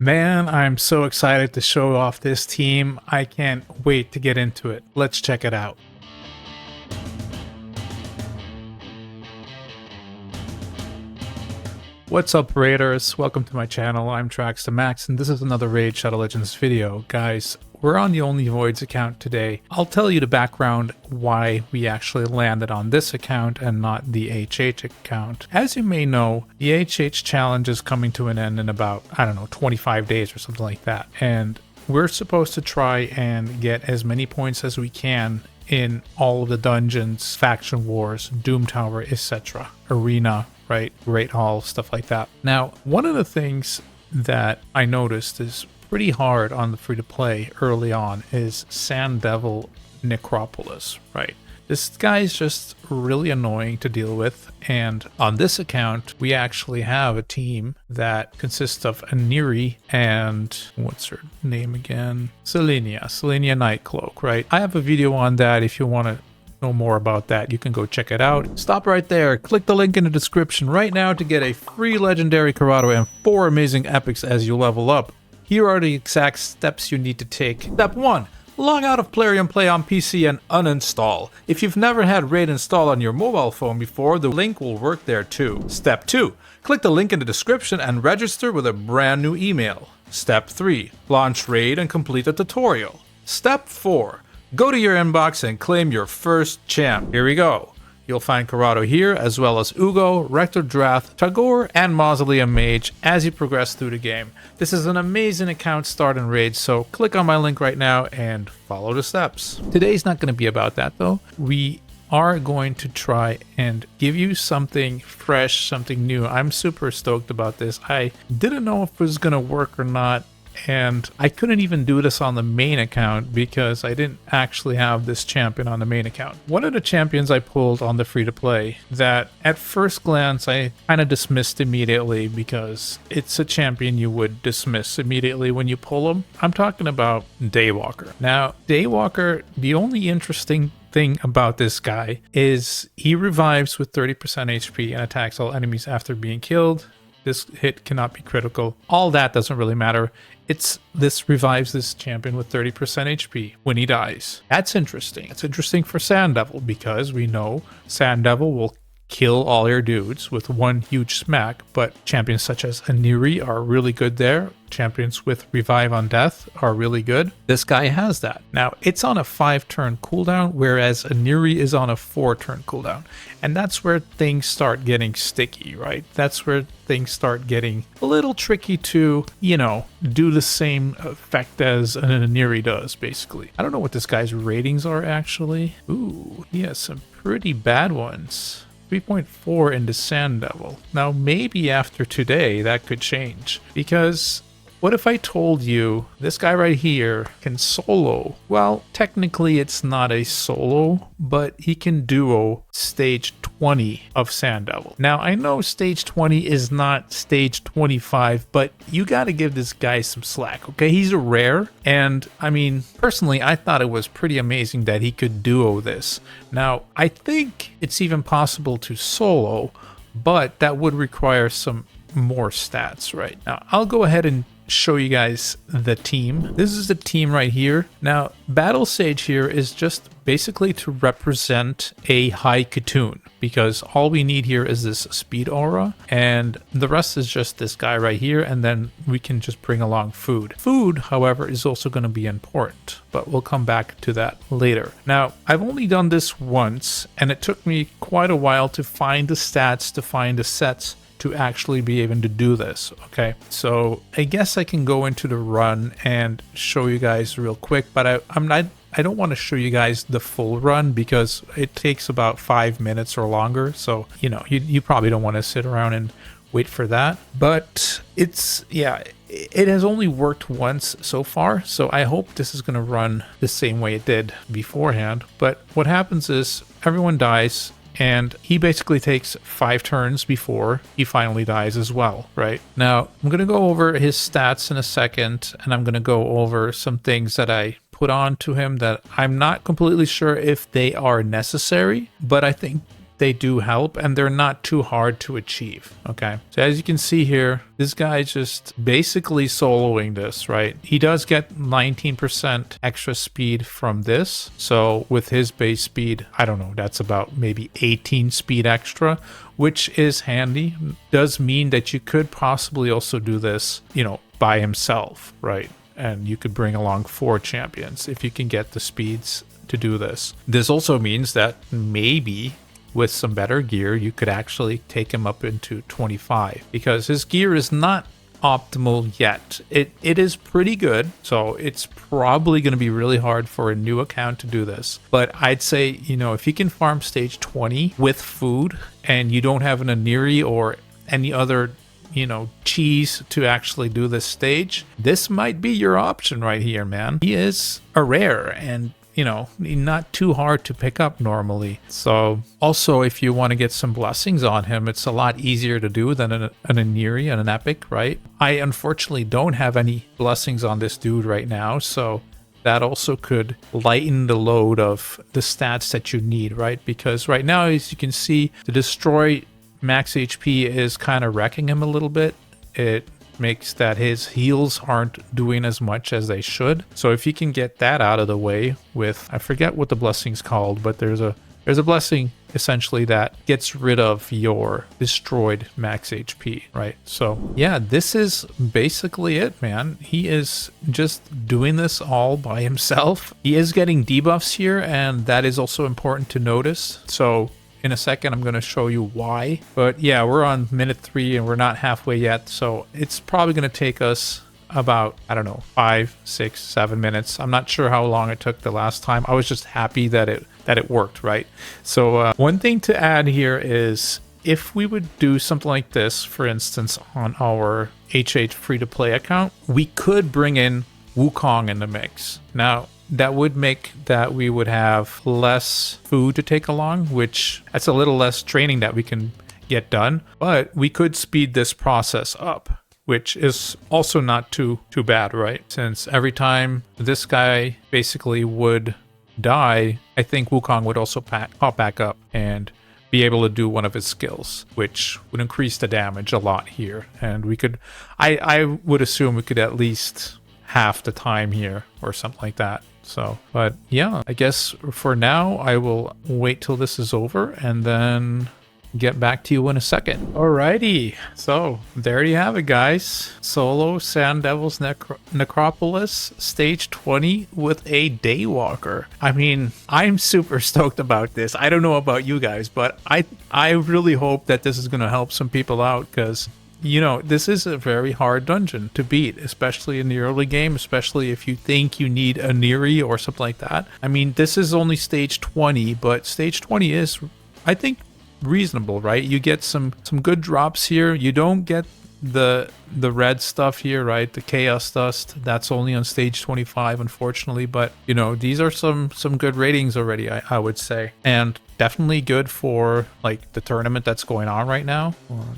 Man, I'm so excited to show off this team. I can't wait to get into it. Let's check it out. What's up, Raiders? Welcome to my channel. I'm Trax2Max, and this is another Raid Shadow Legends video. Guys, we're on the Only Voids account today. I'll tell you the background why we actually landed on this account and not the HH account. As you may know, the HH challenge is coming to an end in about, 25 days or something like that. And we're supposed to try and get as many points as we can in all of the dungeons, faction wars, Doom Tower, etc., arena, right, Great Hall, stuff like that. Now, one of the things that I noticed is pretty hard on the free-to-play early on is Sand Devil Necropolis, right? This guy's just really annoying to deal with, and on this account, we actually have a team that consists of Aniri and, what's her name again? Selenia Nightcloak, right? I have a video on that if you want to know more about that. You can go check it out. Stop right there. Click the link in the description right now to get a free legendary Karato and 4 amazing epics as you level up. Here are the exact steps you need to take. Step 1. Log out of Plarium Play on PC and uninstall. If you've never had Raid installed on your mobile phone before, the link will work there too. Step 2. Click the link in the description and register with a brand new email. Step 3. Launch Raid and complete the tutorial. Step 4. Go to your inbox and claim your first champ. Here we go. You'll find Karato here, as well as Uugo, Rector Drath, Tagoar, and Mausoleum Mage as you progress through the game. This is an amazing account start in Raid, so click on my link right now and follow the steps. Today's not going to be about that though. We are going to try and give you something fresh, something new. I'm super stoked about this. I didn't know if it was going to work or not. And I couldn't even do this on the main account because I didn't actually have this champion on the main account. One of the champions I pulled on the free-to-play that at first glance I kind of dismissed immediately because it's a champion you would dismiss immediately when you pull him. I'm talking about Daywalker. Now, Daywalker, the only interesting thing about this guy is he revives with 30% HP and attacks all enemies after being killed. This hit cannot be critical. All that doesn't really matter. This revives this champion with 30% HP when he dies. That's interesting. It's interesting for Sand Devil because we know Sand Devil will kill all your dudes with one huge smack, but champions such as Aniri are really good there. Champions with Revive on Death are really good. This guy has that. Now, it's on a 5-turn cooldown, whereas Aniri is on a 4-turn cooldown. And that's where things start getting sticky, right? That's where things start getting a little tricky to, do the same effect as an Aniri does, basically. I don't know what this guy's ratings are, actually. Ooh, he has some pretty bad ones. 3.4 into Sand Devil. Now, maybe after today, that could change. Because what if I told you this guy right here can solo? Well, technically it's not a solo, but he can duo stage 20 of Sand Devil. Now, I know stage 20 is not stage 25, but you got to give this guy some slack, okay? He's a rare, and I mean, personally, I thought it was pretty amazing that he could duo this. Now, I think it's even possible to solo, but that would require some more stats, right? Now, I'll go ahead and show you guys the team. This is the team right here. Now, Battle Sage here is just basically to represent a high Katoon because all we need here is this speed aura and the rest is just this guy right here, and then we can just bring along food. Food, however, is also going to be important, but we'll come back to that later. Now, I've only done this once and it took me quite a while to find the stats, to find the sets to actually be able to do this, okay? So I guess I can go into the run and show you guys real quick, but I don't want to show you guys the full run because it takes about 5 minutes or longer, so you probably don't want to sit around and wait for that. But it has only worked once so far, so I hope this is going to run the same way it did beforehand. But what happens is everyone dies, and he basically takes 5 turns before he finally dies as well, right? Now, I'm going to go over his stats in a second, and I'm going to go over some things that I put on to him that I'm not completely sure if they are necessary, but I think they do help, and they're not too hard to achieve. Okay, so as you can see here, this guy's just basically soloing this, right? He does get 19% extra speed from this. So with his base speed, I don't know, that's about maybe 18 speed extra, which is handy. Does mean that you could possibly also do this, you know, by himself, right? And you could bring along 4 champions if you can get the speeds to do this. This also means that maybe with some better gear, you could actually take him up into 25, because his gear is not optimal yet. It is pretty good, so it's probably going to be really hard for a new account to do this. But I'd say, you know, if you can farm stage 20 with food and you don't have an Aniri or any other, you know, cheese to actually do this stage, this might be your option right here, man. He is a rare and, you know, not too hard to pick up normally. So also, if you want to get some blessings on him, it's a lot easier to do than an Aniri and an epic, right? I unfortunately don't have any blessings on this dude right now, so that also could lighten the load of the stats that you need, right? Because right now, as you can see, the destroy max HP is kind of wrecking him a little bit. It makes that his heals aren't doing as much as they should. So if you can get that out of the way with, I forget what the blessing's called, but there's a blessing essentially that gets rid of your destroyed max HP, right? So yeah, this is basically it, man. He is just doing this all by himself. He is getting debuffs here, and that is also important to notice. So in a second, I'm going to show you why. But yeah, we're on minute 3 and we're not halfway yet. So it's probably going to take us about, I don't know, 5, 6, 7 minutes. I'm not sure how long it took the last time. I was just happy that it worked, right? So one thing to add here is if we would do something like this, for instance, on our HH free-to-play account, we could bring in Wukong in the mix. Now, that would make that we would have less food to take along, which that's a little less training that we can get done, but we could speed this process up, which is also not too bad, right? Since every time this guy basically would die, I think Wukong would also pop back up and be able to do one of his skills, which would increase the damage a lot here. And we could, I would assume we could at least half the time here or something like that. So, but yeah, I guess for now, I will wait till this is over and then get back to you in a second. Alrighty, so there you have it, guys. Solo Sand Devil's Necropolis stage 20 with a Daywalker. I mean, I'm super stoked about this. I don't know about you guys, but I really hope that this is going to help some people out, because you know, this is a very hard dungeon to beat, especially in the early game, especially if you think you need a Neri or something like that. I mean, this is only stage 20, but stage 20 is, I think, reasonable, right? You get some good drops here. You don't get the red stuff here, right? The chaos dust, that's only on stage 25, unfortunately, but you know, these are some good ratings already, I would say, and definitely good for like the tournament that's going on right now,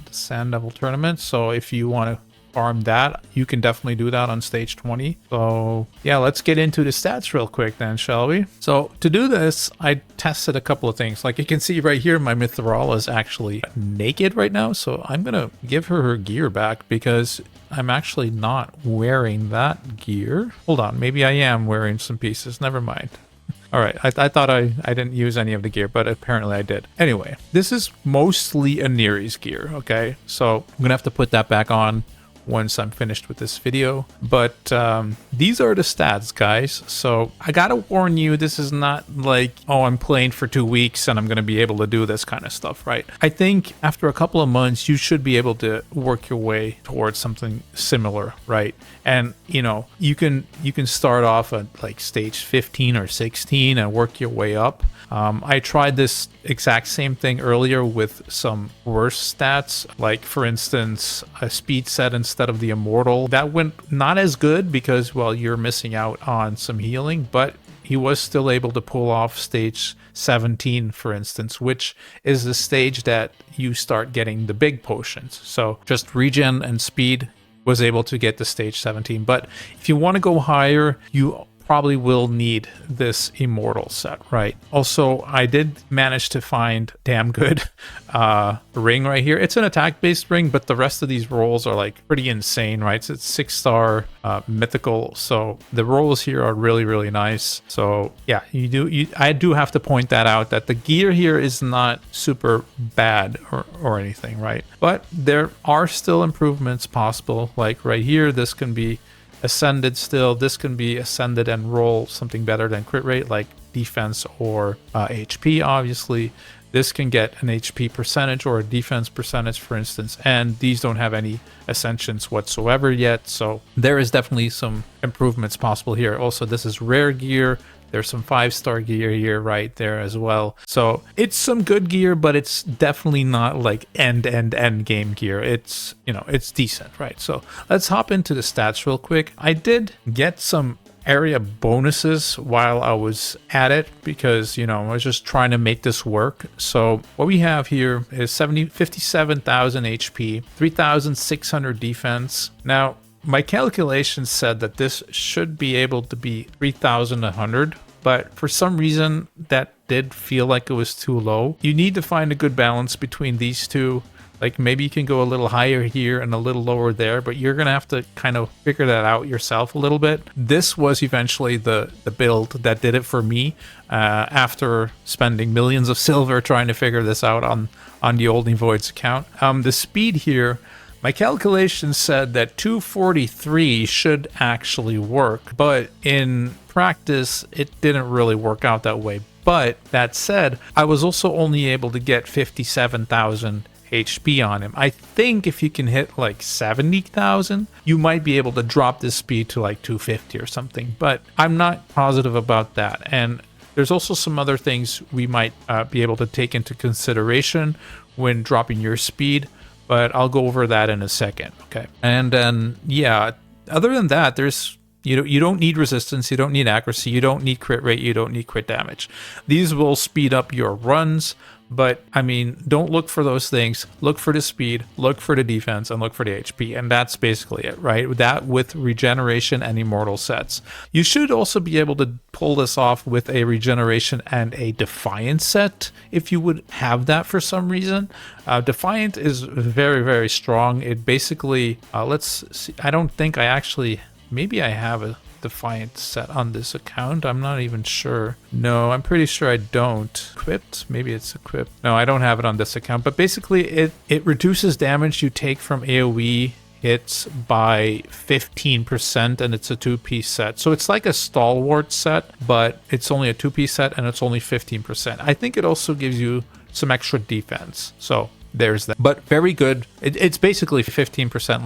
the Sand Devil tournament. So if you want to farm that, you can definitely do that on stage 20. So yeah, let's get into the stats real quick then, shall we? So to do this, I tested a couple of things. Like you can see right here, my Mithril is actually naked right now, so I'm gonna give her gear back because I'm actually not wearing that gear. Hold on, maybe I am wearing some pieces, never mind. All right, I thought I didn't use any of the gear, but apparently I did. Anyway, this is mostly a Neri's gear, okay? So I'm gonna have to put that back on once I'm finished with this video. But these are the stats, guys. So I gotta warn you, this is not like, oh, I'm playing for 2 weeks and I'm gonna be able to do this kind of stuff, right? I think after a couple of months, you should be able to work your way towards something similar, right? And you know, you can start off at like stage 15 or 16 and work your way up. I tried this exact same thing earlier with some worse stats, like for instance, a speed set instead of the immortal. That went not as good because, well, you're missing out on some healing, but he was still able to pull off stage 17, for instance, which is the stage that you start getting the big potions. So just regen and speed was able to get to stage 17. But if you want to go higher, you probably will need this immortal set, right? Also, I did manage to find damn good ring right here. It's an attack-based ring, but the rest of these rolls are like pretty insane, right? So it's 6-star mythical, so the rolls here are really, really nice. So yeah, I do have to point that out, that the gear here is not super bad or anything, right? But there are still improvements possible. Like right here, this can be ascended still. This can be ascended and roll something better than crit rate, like defense or HP, obviously. This can get an HP percentage or a defense percentage, for instance, and these don't have any ascensions whatsoever yet, so there is definitely some improvements possible here. Also, this is rare gear. There's some 5-star gear here right there as well. So it's some good gear, but it's definitely not like end game gear. It's, you know, it's decent, right? So let's hop into the stats real quick. I did get some area bonuses while I was at it because, you know, I was just trying to make this work. So what we have here is 57,000 HP, 3,600 defense. Now, my calculation said that this should be able to be 3,100, but for some reason that did feel like it was too low. You need to find a good balance between these two. Like maybe you can go a little higher here and a little lower there, but you're going to have to kind of figure that out yourself a little bit. This was eventually the build that did it for me after spending millions of silver trying to figure this out on the Old Voids account. The speed here, my calculations said that 243 should actually work, but in practice, it didn't really work out that way. But that said, I was also only able to get 57,000 HP on him. I think if you can hit like 70,000, you might be able to drop this speed to like 250 or something, but I'm not positive about that. And there's also some other things we might be able to take into consideration when dropping your speed, but I'll go over that in a second. Okay. And then, yeah, other than that, there's, you don't need resistance, you don't need accuracy, you don't need crit rate, you don't need crit damage. These will speed up your runs, but I mean, don't look for those things. Look for the speed, look for the defense, and look for the HP, and that's basically it, right? That with regeneration and immortal sets. You should also be able to pull this off with a regeneration and a defiant set if you would have that for some reason. Defiant is very, very strong. It basically, let's see, I don't think I actually, maybe I have a Defiant set on this account. I'm not even sure. No, I'm pretty sure I don't. Equipped? Maybe it's equipped. No, I don't have it on this account. But basically, it reduces damage you take from AoE hits by 15%, and it's a 2-piece set. So it's like a stalwart set, but it's only a 2-piece set, and it's only 15%. I think it also gives you some extra defense. So there's that. But very good. It's basically 15%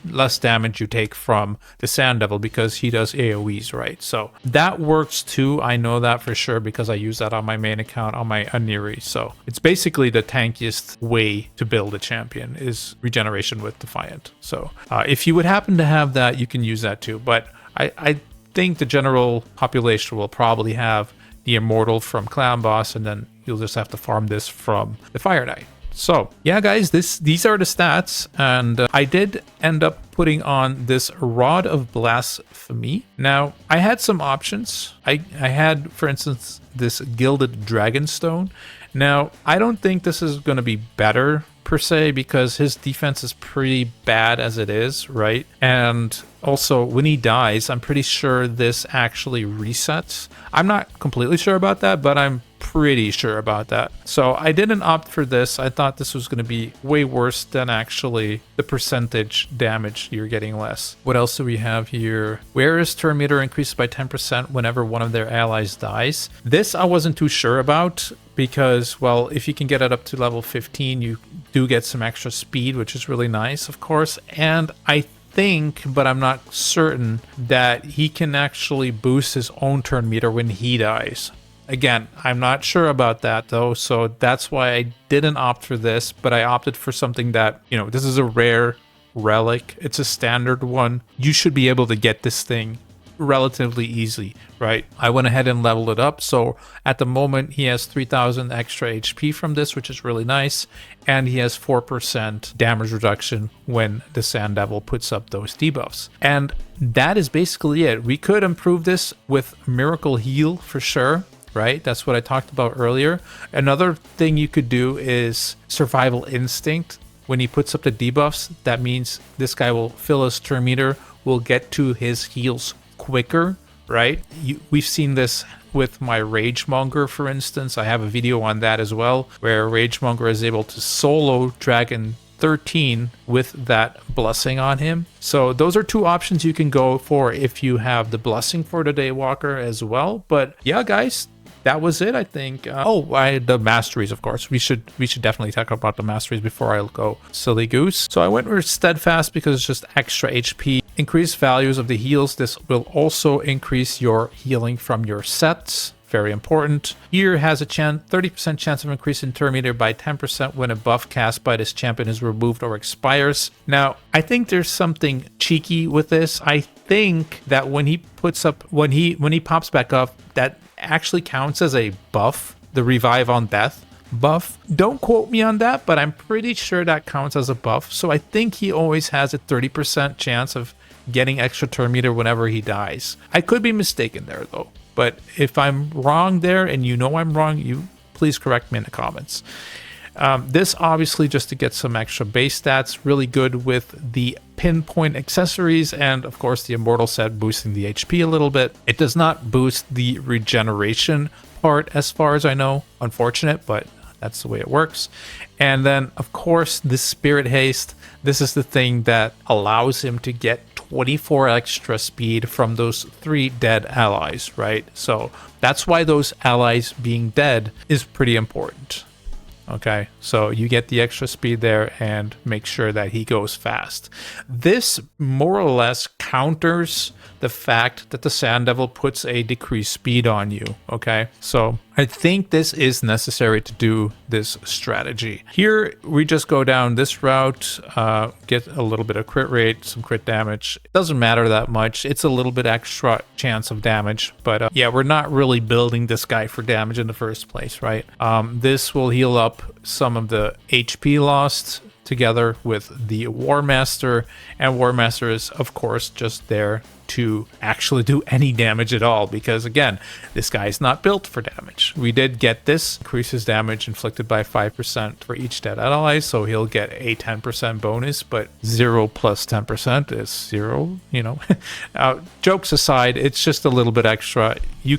less damage you take from the Sand Devil because he does AoEs, right? So that works too. I know that for sure because I use that on my main account on my Aniri. So it's basically the tankiest way to build a champion is regeneration with Defiant. So if you would happen to have that, you can use that too. But I think the general population will probably have the Immortal from Clan Boss, and then you'll just have to farm this from the Fire Knight. So yeah, guys, these are the stats, and I did end up putting on this Rod of Blasphemy. Now, I had some options. I had, for instance, this Gilded Dragonstone. Now, I don't think this is going to be better per se because his defense is pretty bad as it is, right? And also, when he dies, I'm pretty sure this actually resets. I'm not completely sure about that, but I'm pretty sure about that. So I didn't opt for this. I thought this was going to be way worse than actually the percentage damage you're getting less. What else do we have here? Wearer's turn meter increases by 10% whenever one of their allies dies. This I wasn't too sure about because, well, if you can get it up to level 15, you do get some extra speed, which is really nice, of course. And I think, but I'm not certain, that he can actually boost his own turn meter when he dies. Again, I'm not sure about that though, so that's why I didn't opt for this, but I opted for something that, you know, this is a rare relic. It's a standard one. You should be able to get this thing relatively easy, right? I went ahead and leveled it up. So at the moment, he has 3,000 extra HP from this, which is really nice. And he has 4% damage reduction when the Sand Devil puts up those debuffs. And that is basically it. We could improve this with Miracle Heal for sure, right? That's what I talked about earlier. Another thing you could do is Survival Instinct. When he puts up the debuffs, that means this guy will fill his turn meter, will get to his heals quicker, right? We've seen this with my Ragemonger, for instance. I have a video on that as well, where Ragemonger is able to solo Dragon 13 with that blessing on him. So those are two options you can go for if you have the blessing for the Daywalker as well. But yeah, guys, that was it, I think. The masteries, of course. We should definitely talk about the masteries before I go silly goose. So I went with Steadfast because it's just extra HP. Increased values of the heals. This will also increase your healing from your sets. Very important. Here has a 30% chance of increase in turn meter by 10% when a buff cast by this champion is removed or expires. Now, I think there's something cheeky with this. I think that when he pops back up, that actually counts as a buff, the Revive on Death buff. Don't quote me on that, but I'm pretty sure that counts as a buff. So I think he always has a 30% chance of getting extra turn meter whenever he dies. I could be mistaken there though, but if I'm wrong there and you know I'm wrong, you please correct me in the comments. This obviously just to get some extra base stats, really good with the pinpoint accessories and of course the immortal set boosting the HP a little bit. It does not boost the regeneration part as far as I know, unfortunate, but that's the way it works. And then of course the Spirit Haste. This is the thing that allows him to get 24 extra speed from those 3 dead allies, right? So that's why those allies being dead is pretty important. Okay, so you get the extra speed there and make sure that he goes fast. This more or less counters the fact that the Sand Devil puts a decreased speed on you, okay? So I think this is necessary to do this strategy. Here, we just go down this route, get a little bit of crit rate, some crit damage. It doesn't matter that much. It's a little bit extra chance of damage, but yeah, we're not really building this guy for damage in the first place, right? This will heal up some of the HP lost together with the War Master, and War Master is of course just there to actually do any damage at all, because again, this guy is not built for damage. We did get this, increases damage inflicted by 5% for each dead ally, so he'll get a 10% bonus, but 0 plus 10% is 0, you know. Jokes aside, it's just a little bit extra. You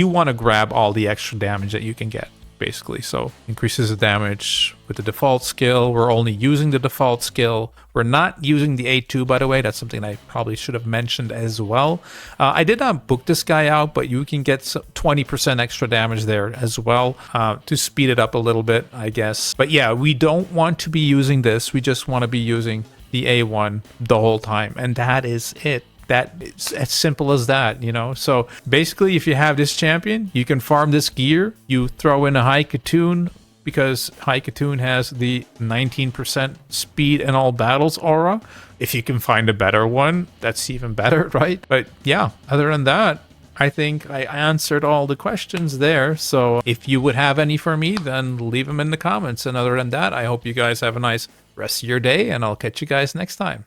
want to grab all the extra damage that you can get, basically. So increases the damage with the default skill. We're only using the default skill. We're not using the A2, by the way. That's something I probably should have mentioned as well. I did not book this guy out, but you can get 20% extra damage there as well to speed it up a little bit, I guess. But yeah, we don't want to be using this. We just want to be using the A1 the whole time, and that is it. That it's as simple as that, you know. So basically, if you have this champion, you can farm this gear. You throw in a High Katoon, because High Katoon has the 19% speed in all battles aura. If you can find a better one, that's even better, right? But yeah, other than that, I think I answered all the questions there. So if you would have any for me, then leave them in the comments. And other than that, I hope you guys have a nice rest of your day, and I'll catch you guys next time.